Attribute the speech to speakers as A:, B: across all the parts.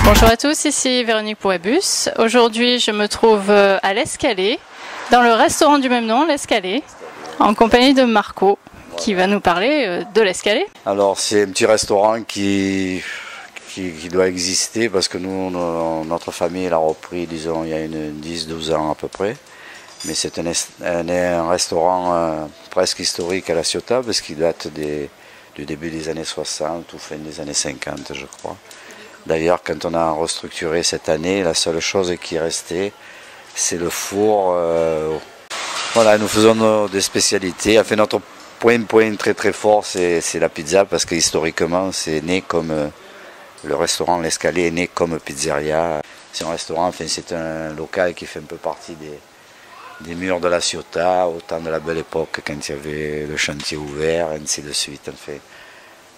A: Bonjour à tous, ici Véronique Pouébus. Aujourd'hui, je me trouve à l'Escalier, dans le restaurant du même nom, l'Escalier, en compagnie de Marco, qui va nous parler de l'Escalier.
B: Alors, c'est un petit restaurant qui doit exister parce que nous, notre famille l'a repris, disons, il y a une 10-12 ans à peu près. Mais c'est un restaurant presque historique à La Ciotat parce qu'il date du début des années 60 ou fin des années 50, je crois. D'ailleurs, quand on a restructuré cette année, la seule chose qui est restée, c'est le four. Voilà, nous faisons des spécialités. Enfin, notre point très très fort, c'est la pizza parce que historiquement, c'est né comme le restaurant L'Escalier est né comme pizzeria. C'est un restaurant, enfin, c'est un local qui fait un peu partie des murs de La Ciotat, au temps de la belle époque, quand il y avait le chantier ouvert, ainsi de suite. En fait.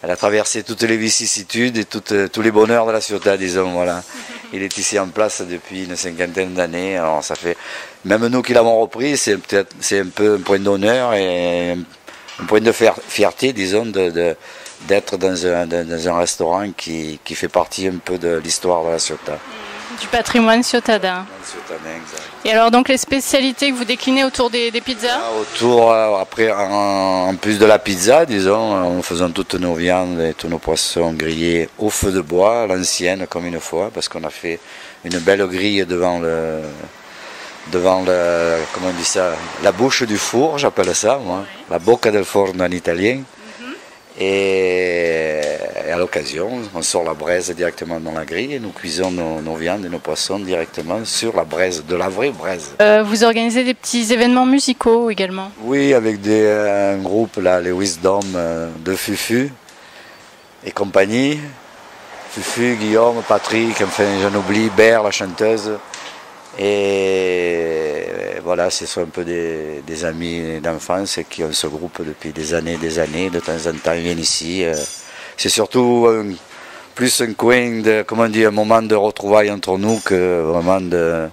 B: Elle a traversé toutes les vicissitudes et tous les bonheurs de La Ciotat, disons, voilà. Il est ici en place depuis une cinquantaine d'années, alors ça fait, même nous qui l'avons repris, c'est un peu un point d'honneur et un point de fierté, disons, d'être dans un restaurant qui fait partie un peu de l'histoire de La Ciotat.
A: Du patrimoine ciotadin. Et alors donc les spécialités que vous déclinez autour des pizzas?
B: Autour, après, en plus de la pizza, disons, en faisant toutes nos viandes et tous nos poissons grillés au feu de bois, à l'ancienne comme une fois, parce qu'on a fait une belle grille devant comment on dit ça, la bouche du four, j'appelle ça, moi, la bocca del forno en italien. Et à l'occasion, on sort la braise directement dans la grille et nous cuisons nos viandes et nos poissons directement sur la braise, de la vraie braise.
A: Vous organisez des petits événements musicaux également?
B: Oui, avec un groupe, là, les Wisdom de Fufu et compagnie. Fufu, Guillaume, Patrick, enfin j'en oublie, Bert, la chanteuse. Et voilà, ce sont un peu des amis d'enfance qui ont ce groupe depuis des années. De temps en temps, ils viennent ici. C'est surtout plus un coin, un moment de retrouvailles entre nous que vraiment de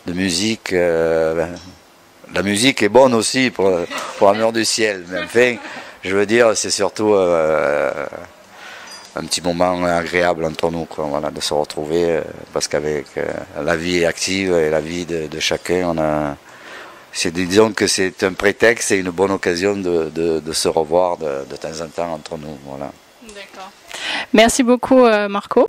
B: musique. La musique est bonne aussi pour l'amour du ciel. Mais enfin, je veux dire, c'est surtout un petit moment agréable entre nous, quoi, voilà, de se retrouver, parce qu'avec la vie active et la vie de chacun, disons que c'est un prétexte et une bonne occasion de se revoir de temps en temps entre nous. Voilà.
A: D'accord. Merci beaucoup Marco.